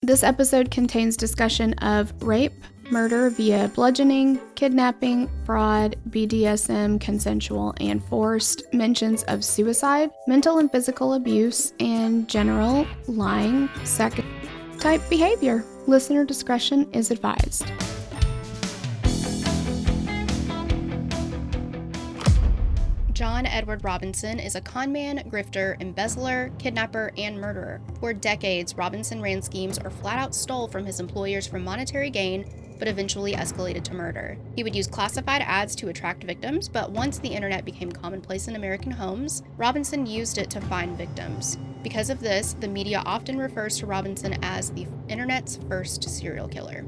This episode contains discussion of rape, murder via bludgeoning, kidnapping, fraud, BDSM, consensual, and forced, mentions of suicide, mental and physical abuse, and general lying, type behavior. Listener discretion is advised. John Edward Robinson is a conman, grifter, embezzler, kidnapper, and murderer. For decades, Robinson ran schemes or flat out stole from his employers for monetary gain, but eventually escalated to murder. He would use classified ads to attract victims, but once the internet became commonplace in American homes, Robinson used it to find victims. Because of this, the media often refers to Robinson as the internet's first serial killer.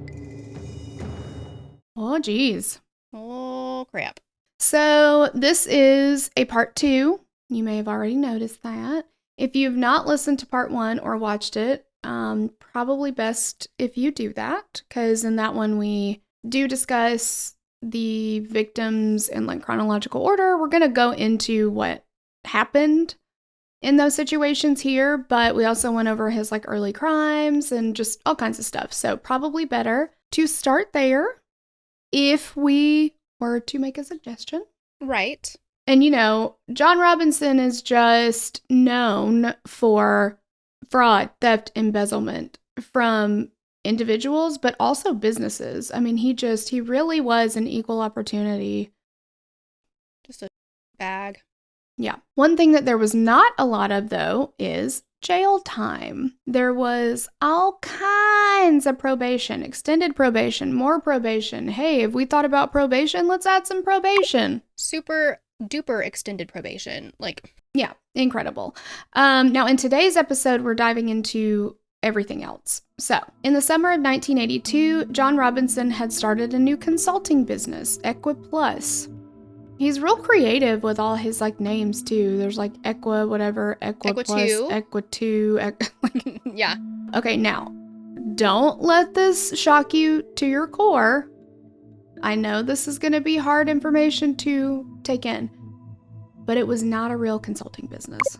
Oh, geez. Oh, crap. So this is a part 2. You may have already noticed that. If you've not listened to part 1 or watched it, probably best if you do that, because in that one we do discuss the victims in like chronological order. We're going to go into what happened in those situations here, but we also went over his like early crimes and just all kinds of stuff. So probably better to start there if we were to make a suggestion. Right. And you know, John Robinson is just known for fraud, theft, embezzlement from individuals, but also businesses. I mean, he really was an equal opportunity. Just a bag. Yeah. One thing that there was not a lot of, though, is jail time. There was all kinds of probation, extended probation, more probation. Hey, have we thought about probation? Let's add some probation. Super duper extended probation. Yeah, incredible. Now, in today's episode, we're diving into everything else. So, in the summer of 1982, John Robinson had started a new consulting business, Equiplus. He's real creative with all his like names too. There's like Equa, whatever, Equiplus, Equa2. Yeah. Okay, now, don't let this shock you to your core. I know this is going to be hard information to take in, but it was not a real consulting business.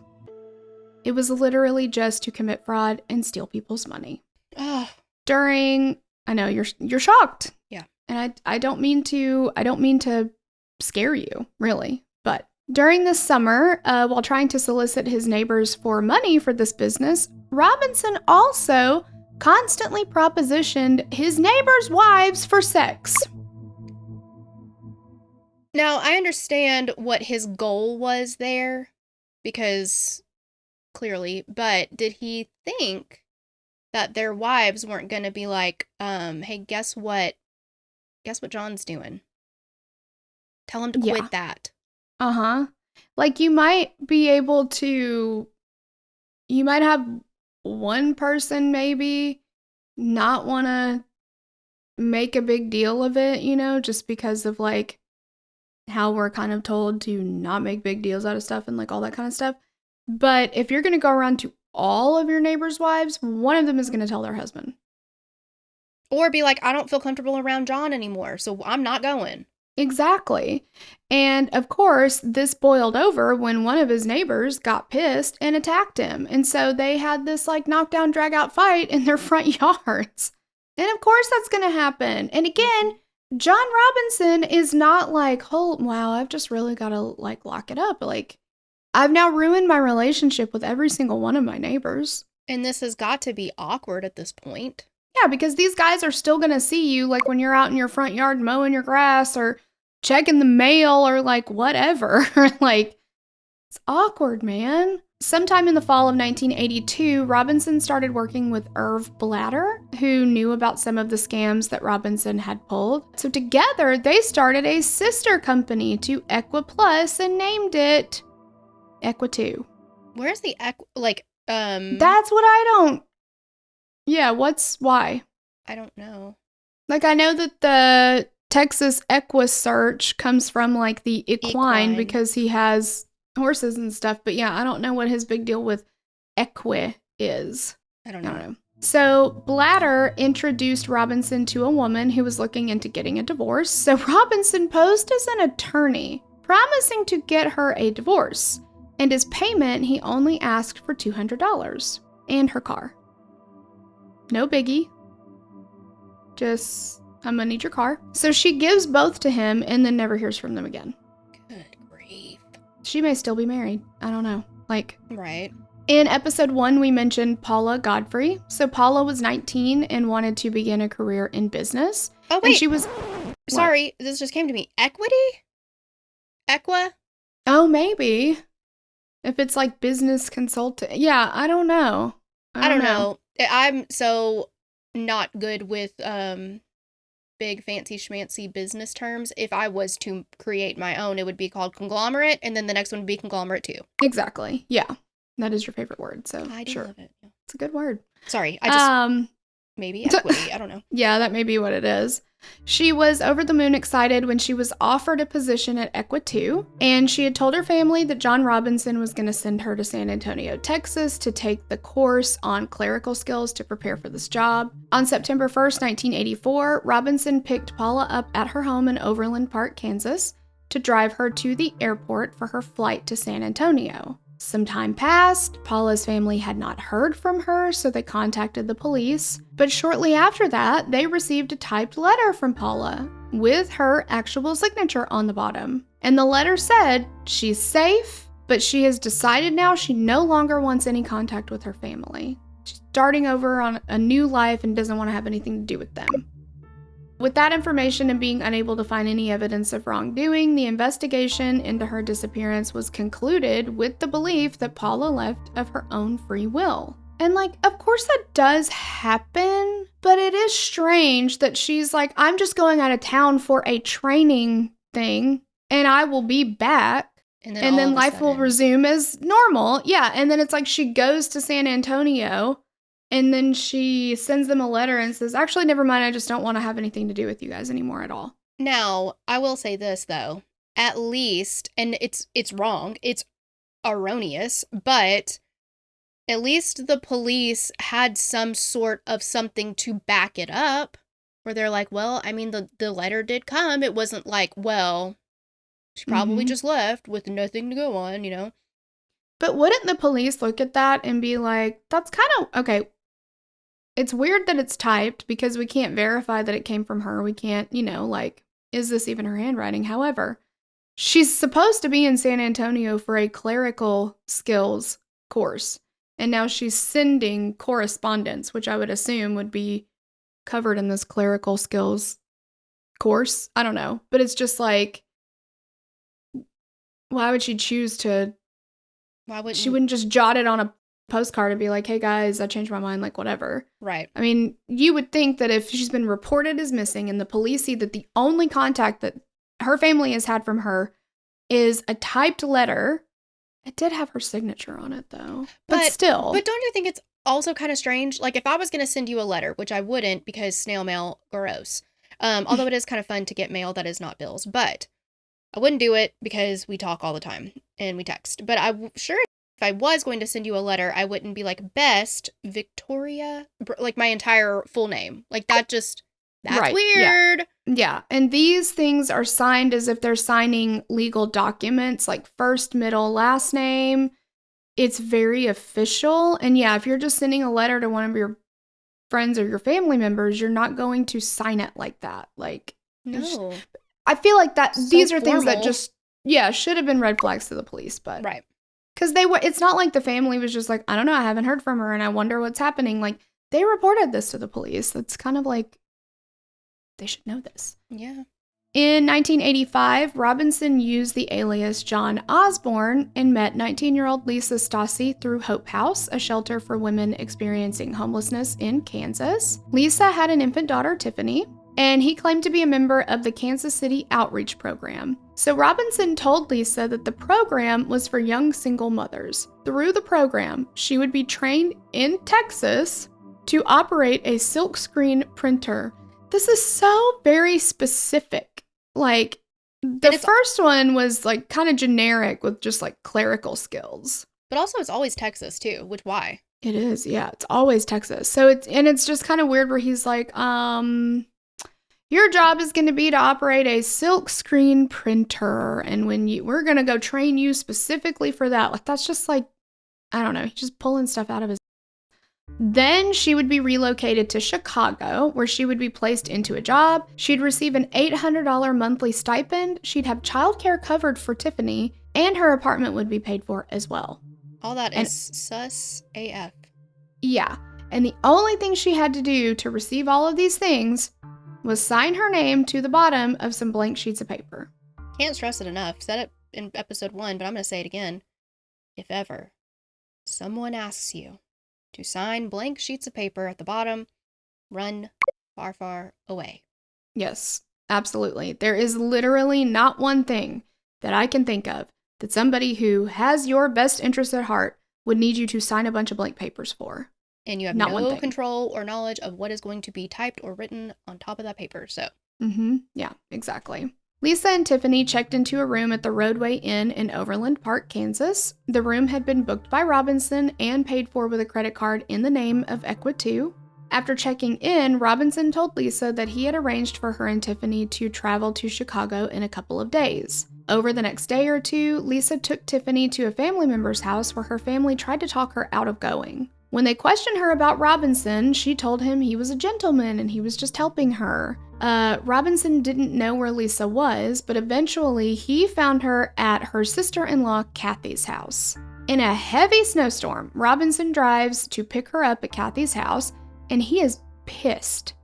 It was literally just to commit fraud and steal people's money. Oh. I know you're shocked. Yeah. And I don't mean to scare you, really. But during the summer, while trying to solicit his neighbors for money for this business, Robinson also constantly propositioned his neighbors' wives for sex. Now, I understand what his goal was there, because clearly, but did he think that their wives weren't going to be like, hey, guess what? Guess what John's doing? Tell him to quit that. Uh-huh. Like you might have one person maybe not want to make a big deal of it, you know, just because of like how we're kind of told to not make big deals out of stuff and like all that kind of stuff. But if you're going to go around to all of your neighbors' wives, one of them is going to tell their husband. Or be like, I don't feel comfortable around John anymore, so I'm not going. Exactly. And of course, this boiled over when one of his neighbors got pissed and attacked him. And so they had this like knockdown, drag out fight in their front yards. And of course that's going to happen. And again, John Robinson is not like, oh, wow, I've just really got to like lock it up. Like, I've now ruined my relationship with every single one of my neighbors. And this has got to be awkward at this point. Yeah, because these guys are still going to see you like when you're out in your front yard mowing your grass or checking the mail or like whatever. Like, it's awkward, man. Sometime in the fall of 1982, Robinson started working with Irv Blatter, who knew about some of the scams that Robinson had pulled. So together, they started a sister company to Equiplus and named it Equa2. Where's the That's what I don't... Yeah, why? I don't know. Like, I know that the Texas Equisearch comes from, like, the equine because he has horses and stuff. But, yeah, I don't know what his big deal with equi is. I don't know. So, Blatter introduced Robinson to a woman who was looking into getting a divorce. So, Robinson posed as an attorney, promising to get her a divorce. And as payment, he only asked for $200 and her car. No biggie. Just, I'm gonna need your car. So she gives both to him and then never hears from them again. Good grief. She may still be married. I don't know. Right. In episode 1, we mentioned Paula Godfrey. So Paula was 19 and wanted to begin a career in business. Oh, wait. And she was... Sorry, this just came to me. Equity? Equa? Oh, maybe. If it's like business consultant. Yeah, I don't know. I don't know. I'm so not good with big fancy schmancy business terms. If I was to create my own, it would be called conglomerate, and then the next one would be conglomerate too. Exactly. Yeah. That is your favorite word, so I do love it. Yeah. It's a good word. Sorry, I just maybe equity. I don't know. Yeah, that may be what it is. She was over the moon excited when she was offered a position at Equa 2, and she had told her family that John Robinson was going to send her to San Antonio, Texas to take the course on clerical skills to prepare for this job. On September 1st, 1984, Robinson picked Paula up at her home in Overland Park, Kansas, to drive her to the airport for her flight to San Antonio. Some time passed. Paula's family had not heard from her, so they contacted the police. But shortly after that, they received a typed letter from Paula with her actual signature on the bottom. And the letter said she's safe, but she has decided now she no longer wants any contact with her family. She's starting over on a new life and doesn't want to have anything to do with them. With that information and being unable to find any evidence of wrongdoing, the investigation into her disappearance was concluded with the belief that Paula left of her own free will. And of course that does happen, but it is strange that she's like, I'm just going out of town for a training thing and I will be back. And then life will resume as normal. Yeah, and then it's like she goes to San Antonio and then she sends them a letter and says, actually, never mind, I just don't want to have anything to do with you guys anymore at all. Now, I will say this, though. At least, and it's wrong, it's erroneous, but at least the police had some sort of something to back it up, where they're like, well, I mean, the letter did come. It wasn't like, well, she probably just left with nothing to go on, you know? But wouldn't the police look at that and be like, that's kind of, okay, it's weird that it's typed because we can't verify that it came from her. We can't, is this even her handwriting? However, she's supposed to be in San Antonio for a clerical skills course. And now she's sending correspondence, which I would assume would be covered in this clerical skills course. I don't know. But it's just like, why would she choose to? She wouldn't just jot it on a postcard and be like, hey guys, I changed my mind, whatever. Right. I mean, you would think that if she's been reported as missing and the police see that the only contact that her family has had from her is a typed letter. It did have her signature on it though. But still. But don't you think it's also kind of strange? Like if I was going to send you a letter, which I wouldn't because snail mail, gross. Although it is kind of fun to get mail that is not bills, but I wouldn't do it because we talk all the time and we text. But if I was going to send you a letter, I wouldn't be like, best Victoria, like my entire full name. Like that's right, weird. Yeah. And these things are signed as if they're signing legal documents, like first, middle, last name. It's very official. And yeah, if you're just sending a letter to one of your friends or your family members, you're not going to sign it like that. No. I feel like these are things that just, should have been red flags to the police, but. Right. Because it's not like the family was just like, I don't know, I haven't heard from her and I wonder what's happening. They reported this to the police. That's kind of like, they should know this. Yeah. In 1985, Robinson used the alias John Osborne and met 19-year-old Lisa Stasi through Hope House, a shelter for women experiencing homelessness in Kansas. Lisa had an infant daughter, Tiffany, and he claimed to be a member of the Kansas City Outreach Program. So Robinson told Lisa that the program was for young single mothers. Through the program, she would be trained in Texas to operate a silkscreen printer. This is so very specific. The first one was kind of generic with just clerical skills. But also it's always Texas too, which why? It is, yeah. It's always Texas. So it's just kind of weird where he's like, your job is going to be to operate a silkscreen printer, and we're going to go train you specifically for that. That's just I don't know, he's just pulling stuff out of his. Then she would be relocated to Chicago, where she would be placed into a job. She'd receive an $800 monthly stipend. She'd have childcare covered for Tiffany, and her apartment would be paid for as well. All that is sus AF. Yeah. And the only thing she had to do to receive all of these things was sign her name to the bottom of some blank sheets of paper. Can't stress it enough. Said it in episode 1, but I'm going to say it again. If ever someone asks you to sign blank sheets of paper at the bottom, run far, far away. Yes, absolutely. There is literally not one thing that I can think of that somebody who has your best interest at heart would need you to sign a bunch of blank papers for. And you have no control or knowledge of what is going to be typed or written on top of that paper, so. Yeah, exactly. Lisa and Tiffany checked into a room at the Roadway Inn in Overland Park, Kansas. The room had been booked by Robinson and paid for with a credit card in the name of Equa 2. After checking in, Robinson told Lisa that he had arranged for her and Tiffany to travel to Chicago in a couple of days. Over the next day or two, Lisa took Tiffany to a family member's house where her family tried to talk her out of going. When they questioned her about Robinson, she told him he was a gentleman and he was just helping her. Robinson didn't know where Lisa was, but eventually he found her at her sister-in-law Kathy's house. In a heavy snowstorm, Robinson drives to pick her up at Kathy's house, and he is pissed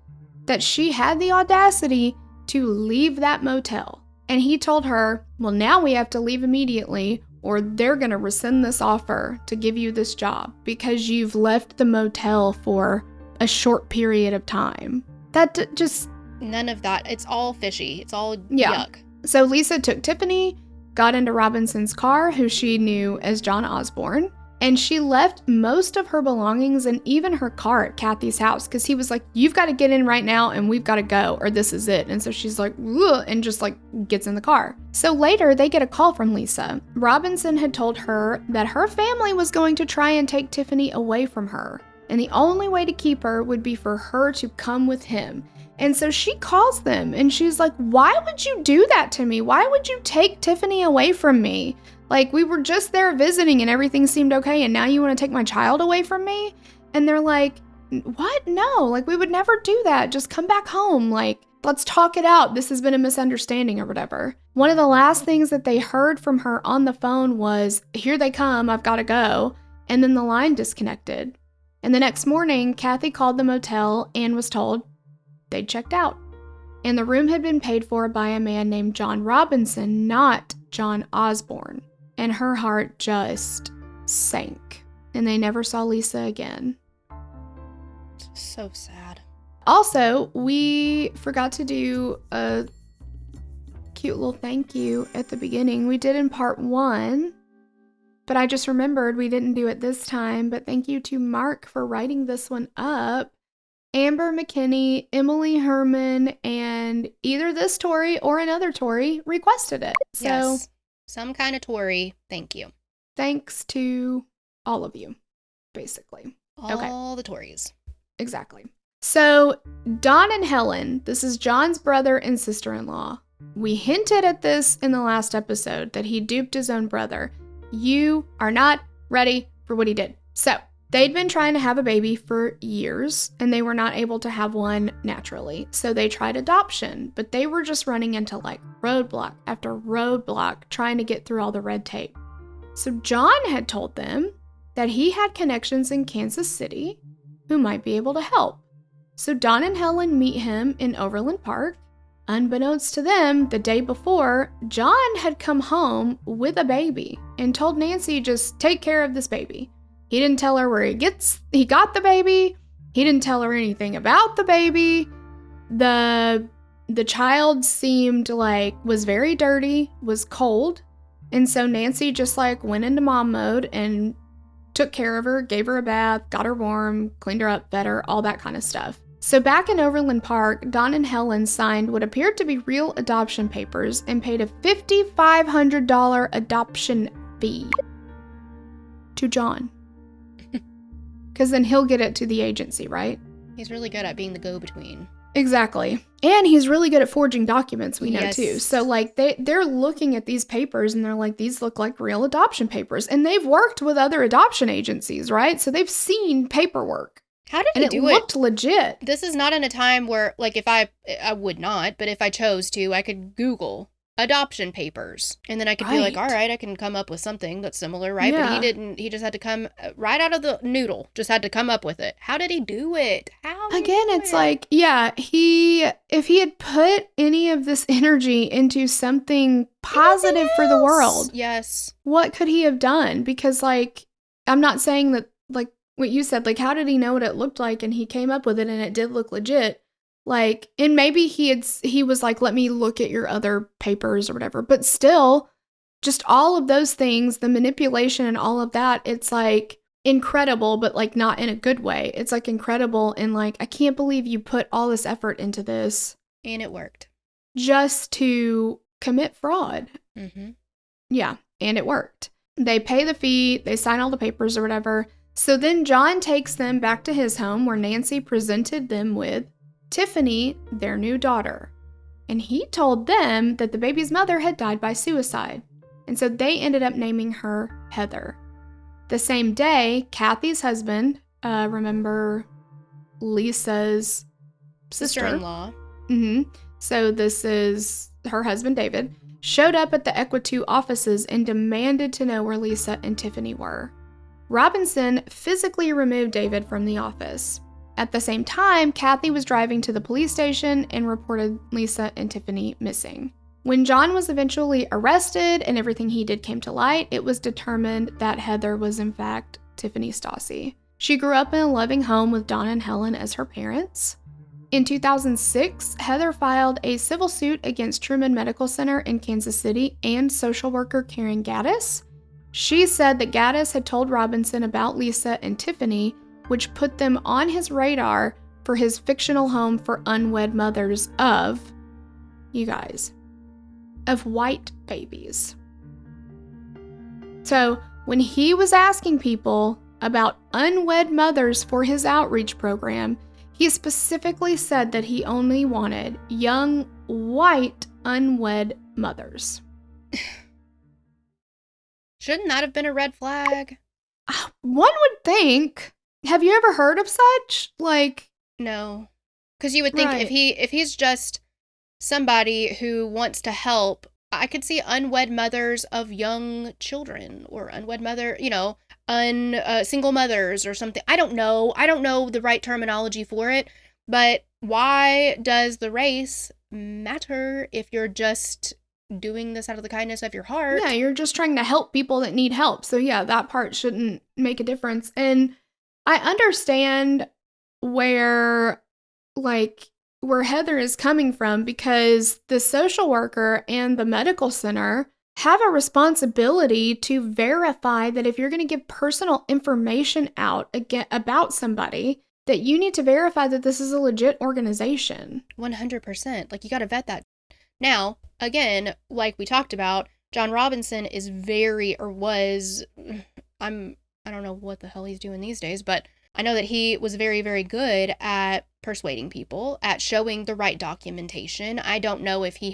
that she had the audacity to leave that motel. And he told her, well, now we have to leave immediately, or they're going to rescind this offer to give you this job because you've left the motel for a short period of time. That just... None of that. It's all fishy. It's all yuck. So Lisa took Tiffany, got into Robinson's car, who she knew as John Osborne, and she left most of her belongings and even her car at Kathy's house because he was like, you've got to get in right now and we've got to go or this is it. And so she's like, ugh, and just like gets in the car. So later they get a call from Lisa. Robinson had told her that her family was going to try and take Tiffany away from her. And the only way to keep her would be for her to come with him. And so she calls them and she's like, why would you do that to me? Why would you take Tiffany away from me? Like, we were just there visiting and everything seemed okay, and now you want to take my child away from me? And they're like, what? No, like, we would never do that. Just come back home. Like, let's talk it out. This has been a misunderstanding or whatever. One of the last things that they heard from her on the phone was, here they come, I've got to go. And then the line disconnected. And the next morning, Kathy called the motel and was told they'd checked out. And the room had been paid for by a man named John Robinson, not John Osborne. And her heart just sank. And they never saw Lisa again. So sad. Also, we forgot to do a cute little thank you at the beginning. We did in part 1, but I just remembered we didn't do it this time. But thank you to Mark for writing this one up. Amber McKinney, Emily Herman, and either this Tori or another Tori requested it. So yes. Some kind of Tori, thank you. Thanks to all of you, basically. All the Tories. Exactly. So, Don and Helen, this is John's brother and sister-in-law. We hinted at this in the last episode, that he duped his own brother. You are not ready for what he did. So, they'd been trying to have a baby for years, and they were not able to have one naturally. So they tried adoption, but they were just running into like roadblock after roadblock trying to get through all the red tape. So John had told them that he had connections in Kansas City who might be able to help. So Don and Helen meet him in Overland Park. Unbeknownst to them, the day before, John had come home with a baby and told Nancy, just take care of this baby. He didn't tell her where he got the baby. He didn't tell her anything about the baby. The child seemed like was very dirty, was cold. And so Nancy just like went into mom mode and took care of her, gave her a bath, got her warm, cleaned her up, fed her, all that kind of stuff. So back in Overland Park, Don and Helen signed what appeared to be real adoption papers and paid a $5,500 adoption fee to John. Because then he'll get it to the agency, right? He's really good at being the go-between. Exactly. And he's really good at forging documents, we know, Yes. too. So, like, they're looking at these papers and they're like, these look like real adoption papers. And they've worked with other adoption agencies, right? So they've seen paperwork. How did And he it do it? looked legit. This is not in a time where, like, if I would not, but if I chose to, I could Google adoption papers. And then I could be like, Right. all right, I can come up with something that's similar, right? But Yeah. he didn't. He just had to come right out of the noodle, just had to come up with it. How did he do it? How did he Again, do it's it? like, yeah, if he had put any of this energy into something positive for the world, Yes. what could he have done? Because, like, I'm not saying that, like, what you said, like, how did he know what it looked like and he came up with it and it did look legit? Like, and maybe he was like, let me look at your other papers or whatever. But still, just all of those things, the manipulation and all of that, it's like incredible, but like not in a good way. It's like incredible and like, I can't believe you put all this effort into this And it worked. just to commit fraud. Mm-hmm. Yeah, and it worked. They pay the fee, they sign all the papers or whatever. So then John takes them back to his home where Nancy presented them with Tiffany, their new daughter. And he told them that the baby's mother had died by suicide. And so they ended up naming her Heather. The same day, Kathy's husband, remember Lisa's sister? Sister-in-law. Mm-hmm. So this is her husband, David, showed up at the Equatu offices and demanded to know where Lisa and Tiffany were. Robinson physically removed David from the office. At the same time, Kathy was driving to the police station and reported Lisa and Tiffany missing. When John was eventually arrested and everything he did came to light, it was determined that Heather was in fact Tiffany Stasi. She grew up in a loving home with Donna and Helen as her parents. In 2006, Heather filed a civil suit against Truman Medical Center in Kansas City and social worker Karen Gaddis. She said that Gaddis had told Robinson about Lisa and Tiffany, which put them on his radar for his fictional home for unwed mothers of, you guys, of white babies. So when he was asking people about unwed mothers for his outreach program, he specifically said that he only wanted young, white, unwed mothers. Shouldn't that have been a red flag? One would think. Have you ever heard of such? Like, No. Because you would think Right. if he's just somebody who wants to help, I could see unwed mothers of young children or unwed mother, single mothers or something. I don't know. I don't know the right terminology for it. But why does the race matter if you're just doing this out of the kindness of your heart? yeah, you're just trying to help people that need help. So yeah, that part shouldn't make a difference. And I understand where Heather is coming from, because the social worker and the medical center have a responsibility to verify that if you're going to give personal information out about somebody, that you need to verify that this is a legit organization. 100%. Like, you got to vet that. Now, again, like we talked about, John Robinson is I don't know what the hell he's doing these days, but I know that he was very, very good at persuading people, at showing the right documentation. I don't know if he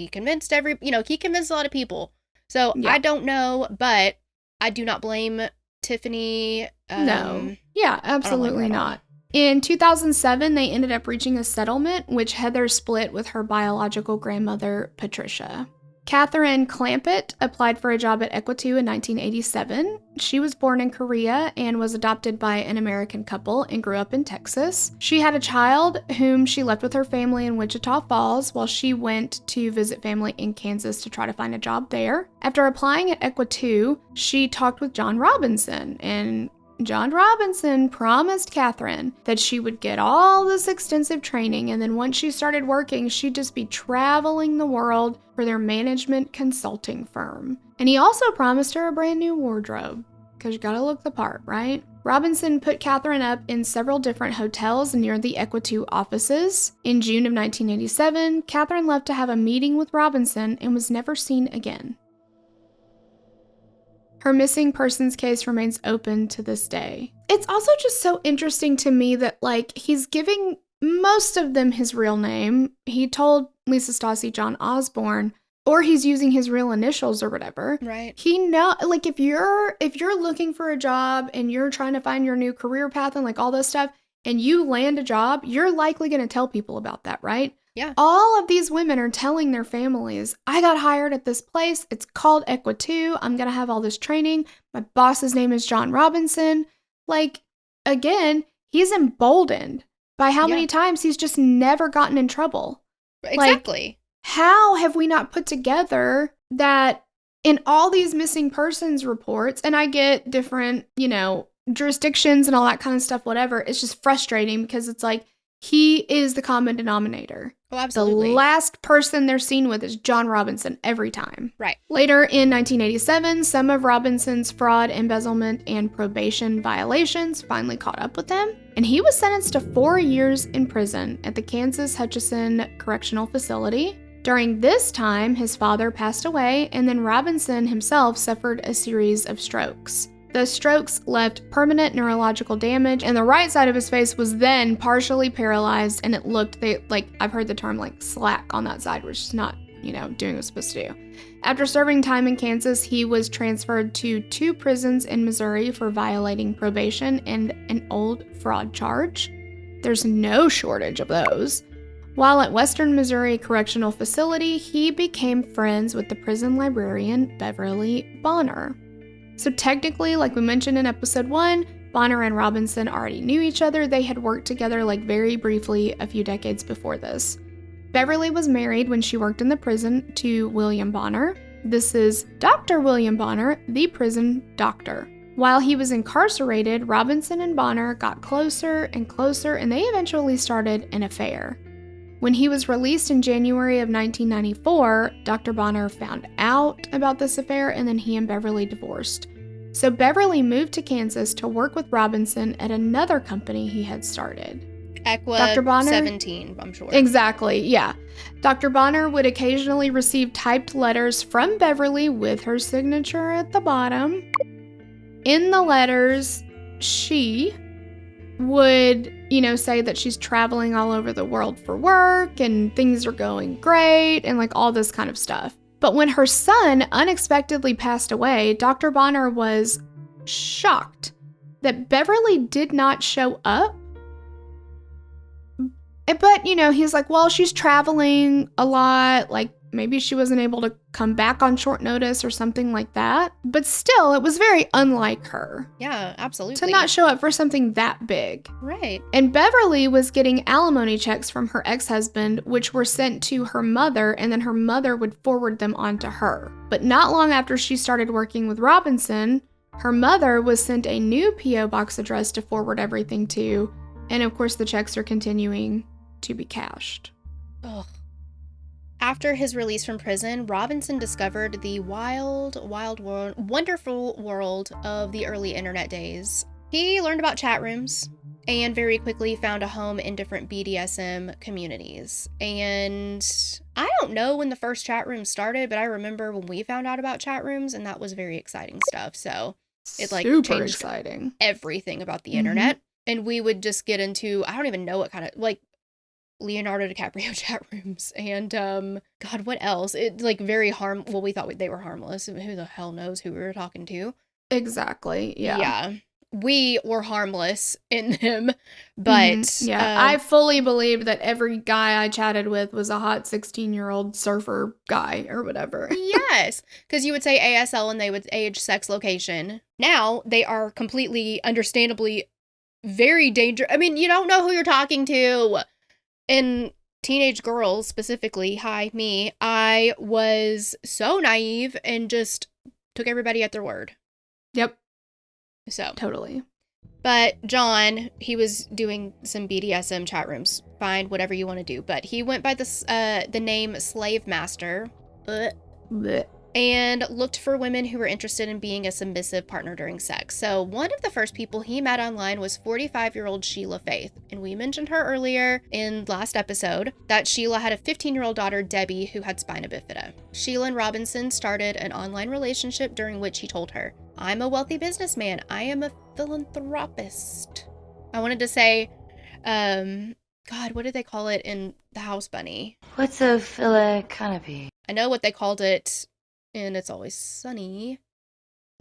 convinced he convinced a lot of people. So Yeah. I don't know, but I do not blame Tiffany. No. Yeah, absolutely her at all. not. In 2007, they ended up reaching a settlement, which Heather split with her biological grandmother, Patricia. Catherine Clampett applied for a job at Equatu in 1987. She was born in Korea and was adopted by an American couple and grew up in Texas. She had a child whom she left with her family in Wichita Falls while she went to visit family in Kansas to try to find a job there. After applying at Equatu, she talked with John Robinson, and John Robinson promised Catherine that she would get all this extensive training, and then once she started working, she'd just be traveling the world for their management consulting firm. And he also promised her a brand new wardrobe, because you gotta look the part, right? Robinson put Catherine up in several different hotels near the Equatu offices. In June of 1987, Catherine left to have a meeting with Robinson and was never seen again. Her missing persons case remains open to this day. It's also just so interesting to me that, he's giving most of them his real name. He told Lisa Stasi John Osborne, or he's using his real initials or whatever. Right. Like if you're looking for a job and you're trying to find your new career path and like all this stuff, and you land a job, you're likely going to tell people about that, right? Yeah. All of these women are telling their families, I got hired at this place. It's called Equa 2. I'm going to have all this training. My boss's name is John Robinson. Like, again, he's emboldened by how many times he's just never gotten in trouble. Exactly. Like, how have we not put together that in all these missing persons reports, and I get different, jurisdictions and all that kind of stuff, whatever, it's just frustrating because it's like, he is the common denominator. Oh, absolutely. The last person they're seen with is John Robinson every time. Right. Later in 1987, some of Robinson's fraud, embezzlement, and probation violations finally caught up with him, and he was sentenced to 4 years in prison at the Kansas Hutchinson Correctional Facility. During this time, his father passed away, and then Robinson himself suffered a series of strokes. The strokes left permanent neurological damage, and the right side of his face was then partially paralyzed, and it looked, I've heard the term, slack on that side, which is not, doing what it's supposed to do. After serving time in Kansas, he was transferred to 2 prisons in Missouri for violating probation and an old fraud charge. There's no shortage of those. While at Western Missouri Correctional Facility, he became friends with the prison librarian, Beverly Bonner. So technically, like we mentioned in episode 1, Bonner and Robinson already knew each other. They had worked together very briefly a few decades before this. Beverly was married when she worked in the prison to William Bonner. This is Dr. William Bonner, the prison doctor. While he was incarcerated, Robinson and Bonner got closer and closer, and they eventually started an affair. When he was released in January of 1994, Dr. Bonner found out about this affair, and then he and Beverly divorced. So Beverly moved to Kansas to work with Robinson at another company he had started. Equa Dr. Bonner, 17, I'm sure. Exactly, yeah. Dr. Bonner would occasionally receive typed letters from Beverly with her signature at the bottom. In the letters, she would, say that she's traveling all over the world for work and things are going great and all this kind of stuff. But when her son unexpectedly passed away, Dr. Bonner was shocked that Beverly did not show up. But, he's like, well, she's traveling a lot, maybe she wasn't able to come back on short notice or something like that. But still, it was very unlike her. Yeah, absolutely. To not show up for something that big. Right. And Beverly was getting alimony checks from her ex-husband, which were sent to her mother, and then her mother would forward them on to her. But not long after she started working with Robinson, her mother was sent a new P.O. box address to forward everything to, and of course the checks are continuing to be cashed. Ugh. After his release from prison, Robinson discovered the wild world, wonderful world of the early internet days. He learned about chat rooms and very quickly found a home in different BDSM communities. And I don't know when the first chat room started, but I remember when we found out about chat rooms, and that was very exciting stuff. So it super changed exciting everything about the internet. And we would just get into, I don't even know what kind of, Leonardo DiCaprio chat rooms, and God, what else? It very well, we thought they were harmless. Who the hell knows who we were talking to? Exactly. Yeah. We were harmless in them, but I fully believe that every guy I chatted with was a hot 16-year-old surfer guy or whatever. Yes, because you would say ASL and they would age, sex, location. Now they are completely, understandably, very dangerous. I mean, you don't know who you're talking to. And teenage girls specifically, me, I was so naive and just took everybody at their word. Yep. So. Totally. But John, he was doing some BDSM chat rooms. Fine, whatever you want to do. But he went by the name Slavemaster. Blech. And looked for women who were interested in being a submissive partner during sex. So one of the first people he met online was 45-year-old Sheila Faith. And we mentioned her earlier in last episode that Sheila had a 15-year-old daughter, Debbie, who had spina bifida. Sheila and Robinson started an online relationship during which he told her, I'm a wealthy businessman. I am a philanthropist. I wanted to say, God, what did they call it in The House Bunny? What's a filler canopy? I know what they called it in It's Always Sunny.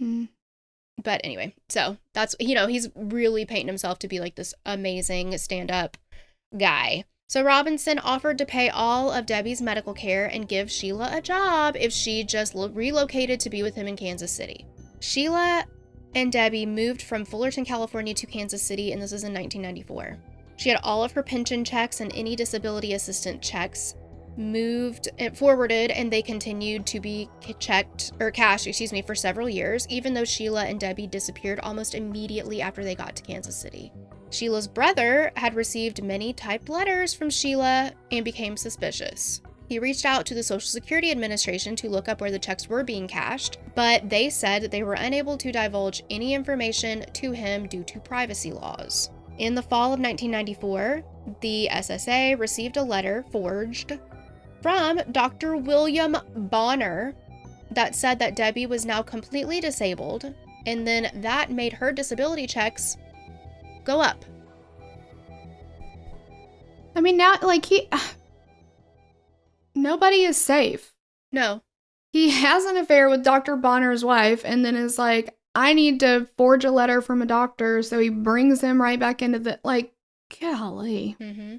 Mm. But anyway, so that's, he's really painting himself to be like this amazing stand-up guy. So Robinson offered to pay all of Debbie's medical care and give Sheila a job if she just relocated to be with him in Kansas City. Sheila and Debbie moved from Fullerton, California to Kansas City, and this is in 1994. She had all of her pension checks and any disability assistant checks moved and forwarded, and they continued to be cashed for several years, even though Sheila and Debbie disappeared almost immediately after they got to Kansas City. Sheila's brother had received many typed letters from Sheila and became suspicious. He reached out to the Social Security Administration to look up where the checks were being cashed, but they said that they were unable to divulge any information to him due to privacy laws. In the fall of 1994, the SSA received a letter forged from Dr. William Bonner that said that Debbie was now completely disabled, and then that made her disability checks go up. I mean, now, like, nobody is safe. No. He has an affair with Dr. Bonner's wife and then is like, I need to forge a letter from a doctor, so he brings him right back into the, like, golly. Mm-hmm.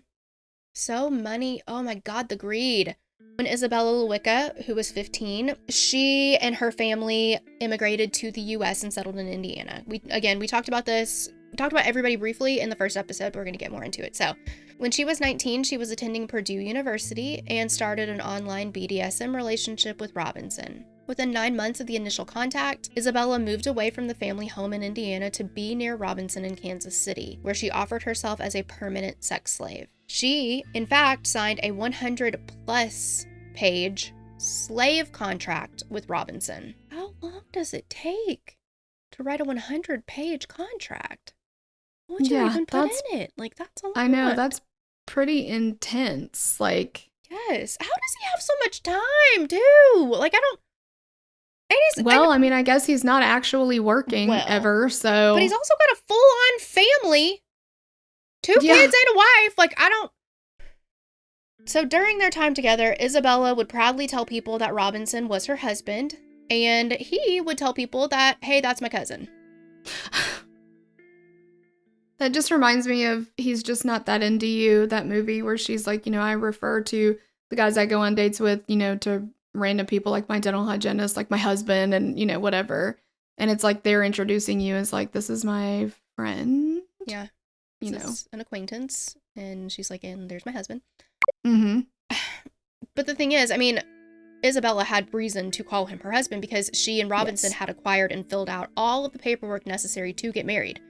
So money, oh my God, the greed. When Isabella Luika, who was 15, she and her family immigrated to the U.S. and settled in Indiana. We talked about this, talked about everybody briefly in the first episode, but we're going to get more into it. So when she was 19, she was attending Purdue University and started an online BDSM relationship with Robinson. Within 9 months of the initial contact, Isabella moved away from the family home in Indiana to be near Robinson in Kansas City, where she offered herself as a permanent sex slave. She, in fact, signed a 100-plus page slave contract with Robinson. How long does it take to write a 100-page contract? What would you even put in it? Like, that's a lot. I know, that's pretty intense. Like, yes. How does he have so much time, too? Like, I don't. I mean, I guess he's not actually working ever, so. But he's also got a full-on family. 2 kids and a wife. Like, I don't. So during their time together, Isabella would proudly tell people that Robinson was her husband, and he would tell people that, hey, that's my cousin. That just reminds me of He's Just Not That Into You, that movie where she's like, I refer to the guys I go on dates with, to random people like my dental hygienist, like my husband, and, whatever. And it's like they're introducing you as like, this is my friend. Yeah. Is an acquaintance. And she's like, and there's my husband. Mm-hmm. But the thing is, I mean, Isabella had reason to call him her husband because she and Robinson had acquired and filled out all of the paperwork necessary to get married.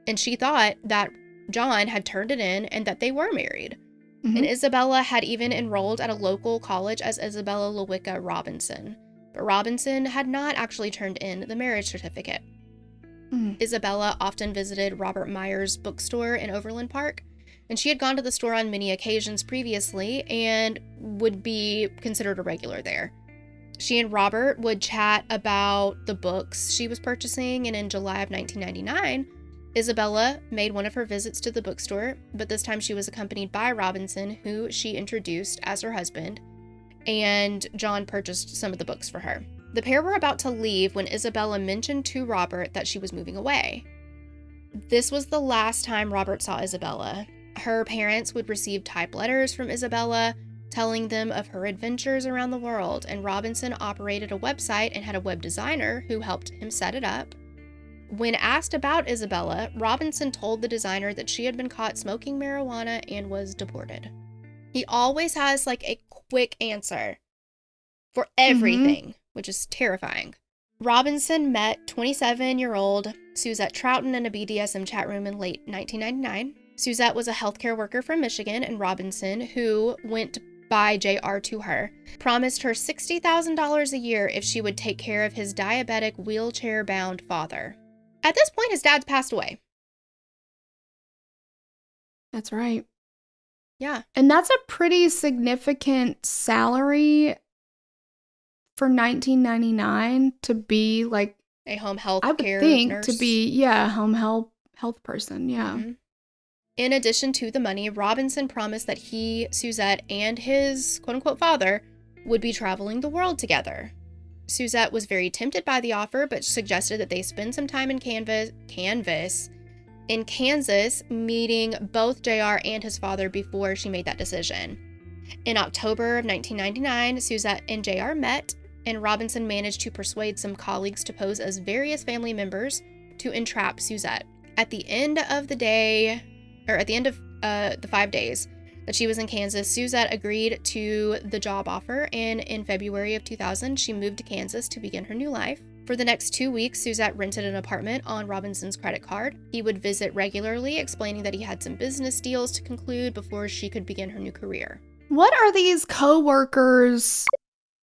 And she thought that John had turned it in and that they were married. Mm-hmm. And Isabella had even enrolled at a local college as Isabella Luika Robinson. But Robinson had not actually turned in the marriage certificate. Mm. Isabella often visited Robert Meyer's bookstore in Overland Park, and she had gone to the store on many occasions previously and would be considered a regular there. She and Robert would chat about the books she was purchasing, and in July of 1999, Isabella made one of her visits to the bookstore, but this time she was accompanied by Robinson, who she introduced as her husband, and John purchased some of the books for her. The pair were about to leave when Isabella mentioned to Robert that she was moving away. This was the last time Robert saw Isabella. Her parents would receive typed letters from Isabella telling them of her adventures around the world, and Robinson operated a website and had a web designer who helped him set it up. When asked about Isabella, Robinson told the designer that she had been caught smoking marijuana and was deported. He always has like a quick answer for everything, which is terrifying. Robinson met 27-year-old Suzette Trouten in a BDSM chat room in late 1999. Suzette was a healthcare worker from Michigan, and Robinson, who went by JR to her, promised her $60,000 a year if she would take care of his diabetic, wheelchair-bound father. At this point, his dad's passed away. That's right. Yeah. And that's a pretty significant salary for 1999 to be like a home health I would care think nurse. To be, a home health person. Yeah. Mm-hmm. In addition to the money, Robinson promised that he, Suzette, and his quote-unquote father would be traveling the world together. Suzette was very tempted by the offer, but suggested that they spend some time in Kansas, meeting both JR and his father before she made that decision. In October of 1999, Suzette and JR met, and Robinson managed to persuade some colleagues to pose as various family members to entrap Suzette. At the end of the 5 days that she was in Kansas, Suzette agreed to the job offer, and in February of 2000, she moved to Kansas to begin her new life. For the next 2 weeks, Suzette rented an apartment on Robinson's credit card. He would visit regularly, explaining that he had some business deals to conclude before she could begin her new career. What are these co-workers?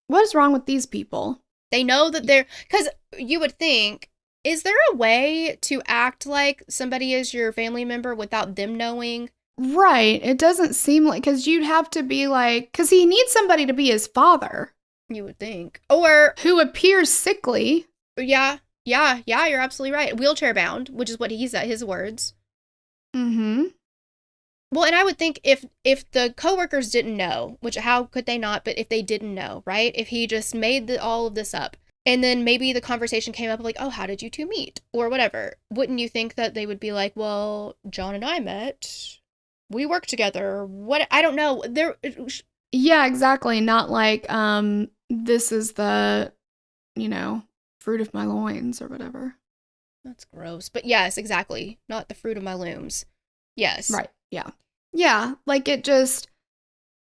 What is wrong with these people? They know that they're... Because you would think, is there a way to act like somebody is your family member without them knowing? Right. It doesn't seem like... Because you'd have to be like... Because he needs somebody to be his father. You would think. Or... Who appears sickly. Yeah, you're absolutely right. Wheelchair bound, which is what he said, his words. Mm-hmm. Well, and I would think if the coworkers didn't know, which how could they not, but if they didn't know, right? If he just made all of this up, and then maybe the conversation came up like, oh, how did you two meet? Or whatever. Wouldn't you think that they would be like, well, John and I met, we worked together, or what? I don't know. Yeah, exactly. Not like, this is the, fruit of my loins or whatever. That's gross. But yes, exactly. Not the fruit of my looms. Yes. Right. Yeah. Yeah. Like it just,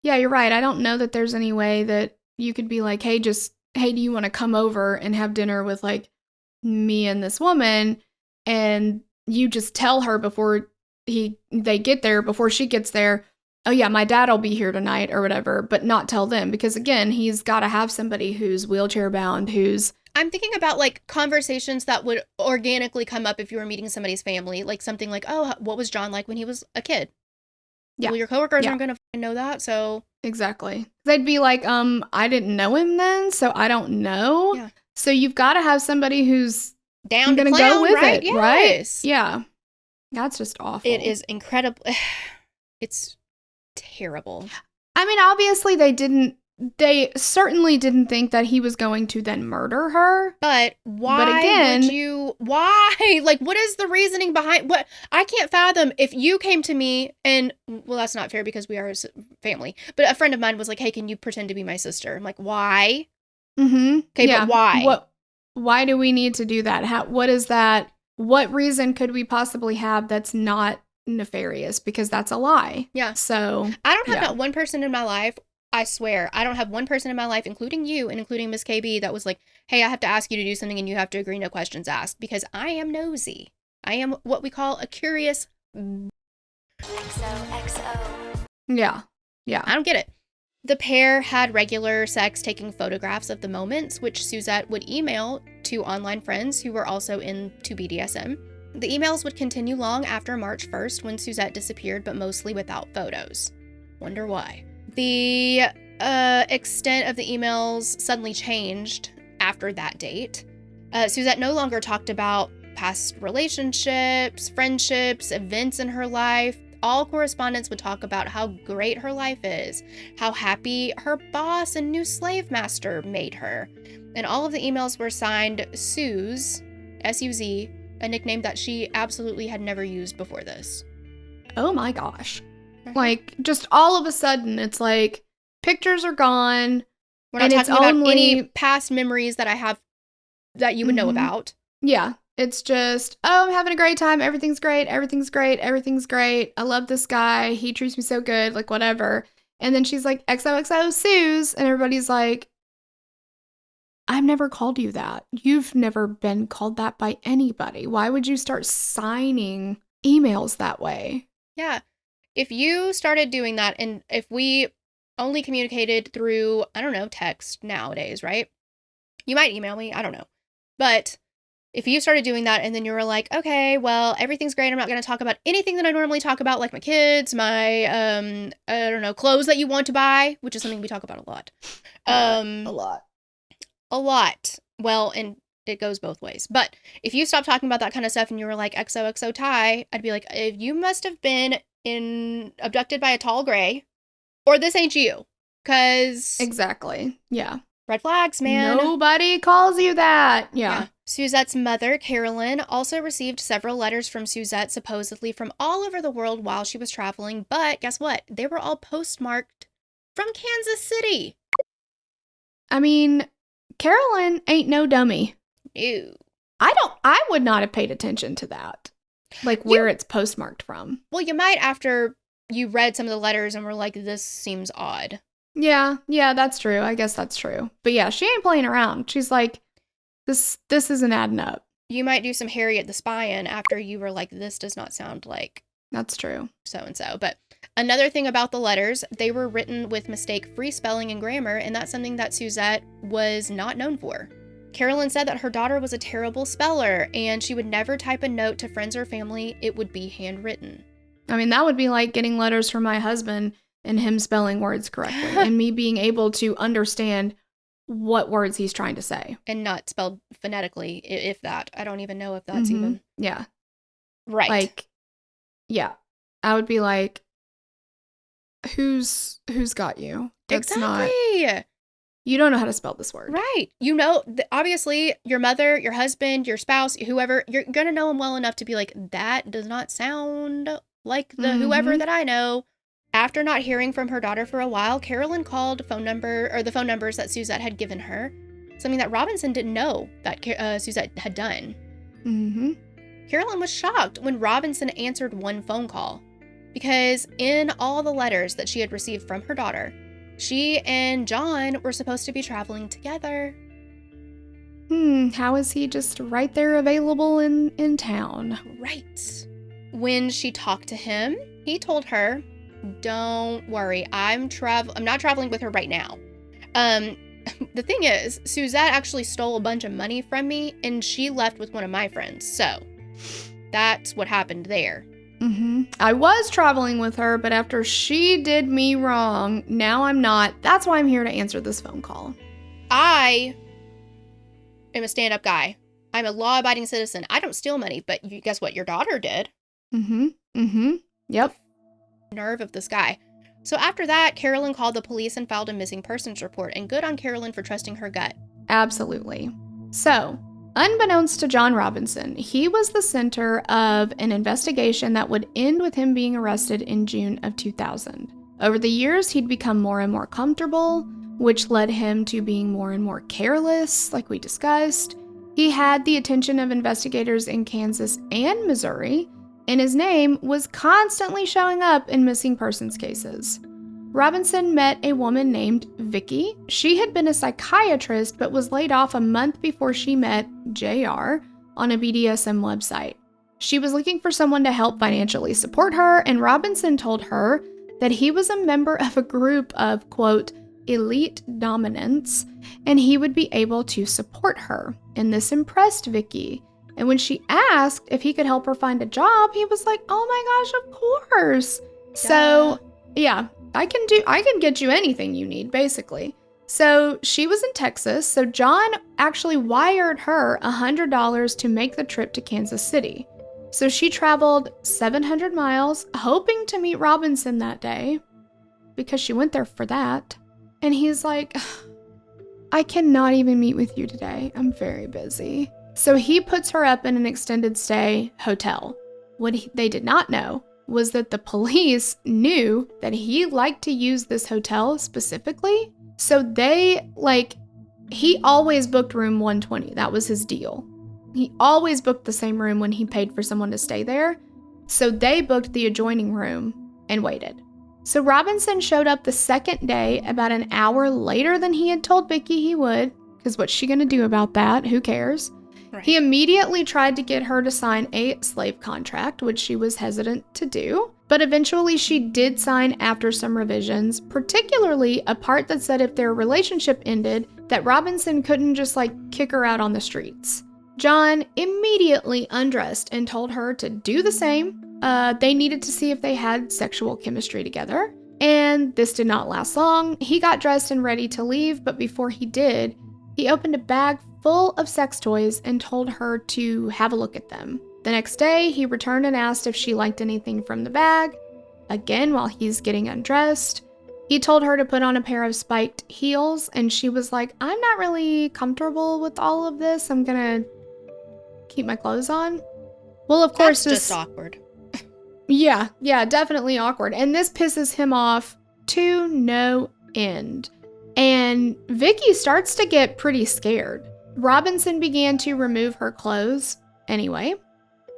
yeah, you're right. I don't know that there's any way that you could be like, hey, do you want to come over and have dinner with like me and this woman? And you just tell her before they get there, before she gets there, oh yeah, my dad will be here tonight or whatever, but not tell them. Because again, he's got to have somebody who's wheelchair bound, I'm thinking about like conversations that would organically come up if you were meeting somebody's family, like something like, oh, what was John like when he was a kid? Yeah. Well, your coworkers aren't going to know that, so. Exactly. They'd be like, I didn't know him then, so I don't know. Yeah. So you've got to have somebody who's down to gonna clown, go with right? it, Yes. right? Yeah. That's just awful. It is incredible. It's terrible. I mean, obviously they certainly didn't think that he was going to then murder her. But why would you, like, what is the reasoning behind, what, I can't fathom if you came to me and, well, that's not fair because we are a family, but a friend of mine was like, hey, can you pretend to be my sister? I'm like, why? Mm-hmm. Okay, yeah. But why? Why do we need to do that? What is that? What reason could we possibly have that's not nefarious? Because that's a lie. Yeah. So I don't have not one person in my life, I swear, I don't have one person in my life, including you and including Miss KB, that was like, hey, I have to ask you to do something and you have to agree, no questions asked, because I am nosy. I am what we call a curious. XOXO. Yeah. Yeah. I don't get it. The pair had regular sex, taking photographs of the moments, which Suzette would email to online friends who were also into BDSM. The emails would continue long after March 1st when Suzette disappeared, but mostly without photos. Wonder why. The extent of the emails suddenly changed after that date. Suzette no longer talked about past relationships, friendships, events in her life. All correspondence would talk about how great her life is, how happy her boss and new Slavemaster made her. And all of the emails were signed Suze, S-U-Z, a nickname that she absolutely had never used before this. Oh my gosh. Like, just all of a sudden, it's like, pictures are gone. We're not talking about any past memories that I have that you would know about. Yeah. It's just, oh, I'm having a great time. Everything's great. Everything's great. Everything's great. I love this guy. He treats me so good. Like, whatever. And then she's like, XOXO Suze. And everybody's like, I've never called you that. You've never been called that by anybody. Why would you start signing emails that way? Yeah. If you started doing that, and if we only communicated through, I don't know, text nowadays, right? You might email me. I don't know. But if you started doing that and then you were like, okay, well, everything's great. I'm not going to talk about anything that I normally talk about, like my kids, my, I don't know, clothes that you want to buy, which is something we talk about a lot. A lot. Well, and it goes both ways. But if you stopped talking about that kind of stuff and you were like XOXO Ty, I'd be like, if you must have been abducted by a tall gray, or this ain't you. Because Exactly. Yeah. red flags, man. Nobody calls you that. Yeah. Suzette's mother, Carolyn, also received several letters from Suzette supposedly from all over the world while she was traveling, but guess what? They were all postmarked from Kansas City. I mean, Carolyn ain't no dummy. Ew. I would not have paid attention to that. Like where it's postmarked from. Well, you might after you read some of the letters and were like, this seems odd. Yeah, that's true. I guess that's true. But yeah, she ain't playing around. She's like, this isn't adding up. You might do some Harriet the Spy-in after you were like, this does not sound like that's true. So-and-so. But another thing about the letters, they were written with mistake-free spelling and grammar, and that's something that Suzette was not known for. Carolyn said that her daughter was a terrible speller, and she would never type a note to friends or family. It would be handwritten. I mean, that would be like getting letters from my husband and him spelling words correctly and me being able to understand what words he's trying to say. And not spelled phonetically, if that. I don't even know if that's even. Yeah. Right. Like, yeah. I would be like, who's got you? That's exactly. Not, you don't know how to spell this word. Right. You know, obviously, your mother, your husband, your spouse, whoever, you're going to know them well enough to be like, that does not sound like the whoever that I know. After not hearing from her daughter for a while, Carolyn called the phone numbers that Suzette had given her, something that Robinson didn't know that Suzette had done. Mm-hmm. Carolyn was shocked when Robinson answered one phone call, because in all the letters that she had received from her daughter, she and John were supposed to be traveling together. How is he just right there available in town? Right. When she talked to him, he told her, don't worry, I'm not traveling with her right now. The thing is, Suzette actually stole a bunch of money from me, and she left with one of my friends. So that's what happened there. I was traveling with her, but after she did me wrong, now I'm not. That's why I'm here to answer this phone call. I am a stand-up guy. I'm a law-abiding citizen. I don't steal money, but guess what? Your daughter did. Yep. Nerve of this guy. So after that, Carolyn called the police and filed a missing persons report, and good on Carolyn for trusting her gut. Absolutely. So, unbeknownst to John Robinson, he was the center of an investigation that would end with him being arrested in June of 2000. Over the years, he'd become more and more comfortable, which led him to being more and more careless, like we discussed. He had the attention of investigators in Kansas and Missouri, and his name was constantly showing up in missing persons cases. Robinson met a woman named Vicky. She had been a psychiatrist but was laid off a month before she met JR on a BDSM website. She was looking for someone to help financially support her, and Robinson told her that he was a member of a group of, quote, elite dominants, and he would be able to support her. And this impressed Vicky. And when she asked if he could help her find a job, he was like, oh my gosh, of course. Duh. So, yeah, I can get you anything you need, basically. So she was in Texas, so John actually wired her $100 to make the trip to Kansas City. So she traveled 700 miles, hoping to meet Robinson that day, because she went there for that. And he's like, I cannot even meet with you today. I'm very busy. So he puts her up in an extended stay hotel. What they did not know was that the police knew that he liked to use this hotel specifically. So he always booked room 120. That was his deal. He always booked the same room when he paid for someone to stay there. So they booked the adjoining room and waited. So Robinson showed up the second day about an hour later than he had told Vicky he would, because what's she going to do about that? Who cares? Right. He immediately tried to get her to sign a slave contract, which she was hesitant to do. But eventually she did sign after some revisions, particularly a part that said if their relationship ended, that Robinson couldn't just kick her out on the streets. John immediately undressed and told her to do the same. They needed to see if they had sexual chemistry together. And this did not last long. He got dressed and ready to leave, but before he did, he opened a bag full of sex toys and told her to have a look at them. The next day, he returned and asked if she liked anything from the bag. again while he's getting undressed. He told her to put on a pair of spiked heels, and she was like, I'm not really comfortable with all of this. I'm gonna keep my clothes on. Well, of course, That's just awkward. Yeah, definitely awkward. And this pisses him off to no end. And Vicky starts to get pretty scared. Robinson began to remove her clothes anyway.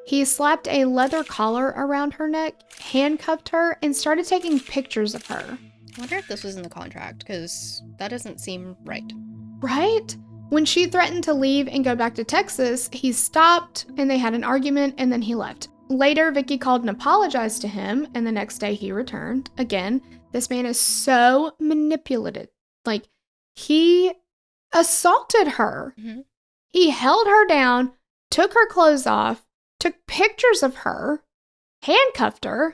He slapped a leather collar around her neck, handcuffed her, and started taking pictures of her. I wonder if this was in the contract, because that doesn't seem right. Right? When she threatened to leave and go back to Texas, he stopped and they had an argument and then he left. Later, Vicky called and apologized to him, and the next day he returned. Again, this man is so manipulative. Like, he assaulted her. Mm-hmm. He held her down, took her clothes off, took pictures of her, handcuffed her,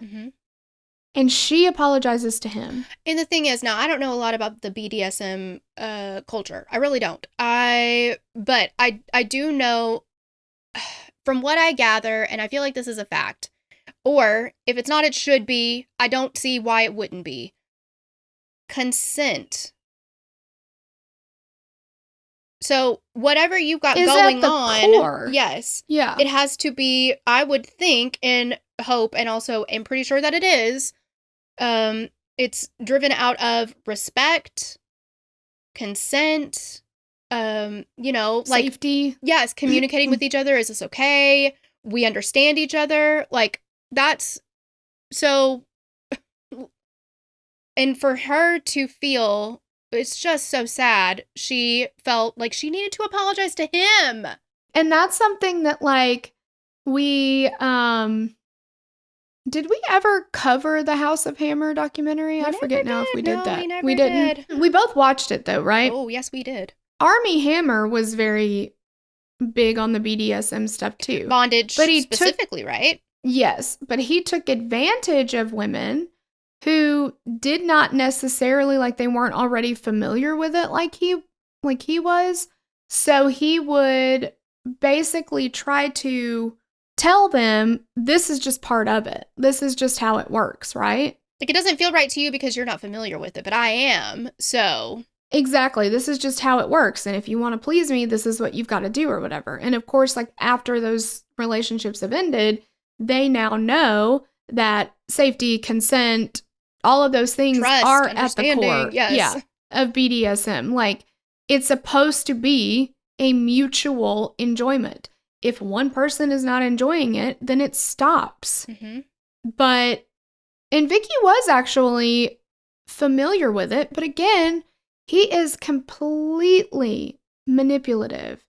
and she apologizes to him. And the thing is, now, I don't know a lot about the BDSM culture. I really don't. But I do know, from what I gather, and I feel like this is a fact, or if it's not, it should be. I don't see why it wouldn't be. Consent. So whatever you've got going on, core. yes, Yeah, it has to be, I would think and hope, and also am pretty sure that it is. It's driven out of respect, consent, like safety. Yes, communicating with each other. Is this okay? We understand each other. Like, that's so. And for her to feel, it's just so sad. She felt like she needed to apologize to him. And that's something that, like, we, did we ever cover the House of Hammer documentary? I forget now if we did that. We didn't. did. We both watched it though, right? Oh, yes, we did. Armie Hammer was very big on the BDSM stuff too. Bondage, but he specifically, right? Yes, but he took advantage of women who did not necessarily, like, they weren't already familiar with it like he was. So he would basically try to tell them, this is just part of it. This is just how it works, right? Like, it doesn't feel right to you because you're not familiar with it, but I am, so. Exactly. This is just how it works. And if you want to please me, this is what you've got to do or whatever. And of course, like, after those relationships have ended, they now know that safety, consent, all of those things trust, are at the core yes. of BDSM. Like, it's supposed to be a mutual enjoyment. If one person is not enjoying it, then it stops. Mm-hmm. And Vicky was actually familiar with it. But again, he is completely manipulative.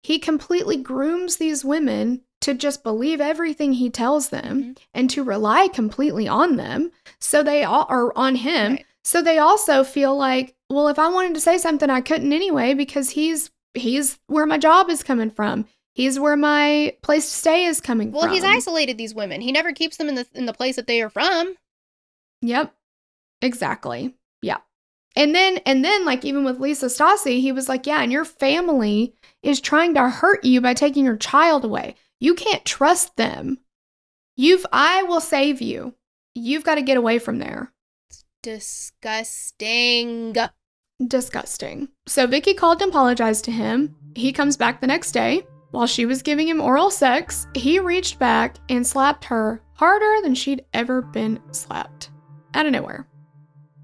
He completely grooms these women to just believe everything he tells them and to rely completely on them. So they all are on him. Right. So they also feel like, well, if I wanted to say something, I couldn't anyway, because he's where my job is coming from. He's where my place to stay is coming from. Well, he's isolated these women. He never keeps them in the place that they are from. Yep. Exactly. Yeah. And then like, even with Lisa Stasi, he was like, yeah, and your family is trying to hurt you by taking your child away. You can't trust them. I will save you. You've got to get away from there. It's disgusting. Disgusting. So Vicky called and apologized to him. He comes back the next day. While she was giving him oral sex, he reached back and slapped her harder than she'd ever been slapped. Out of nowhere.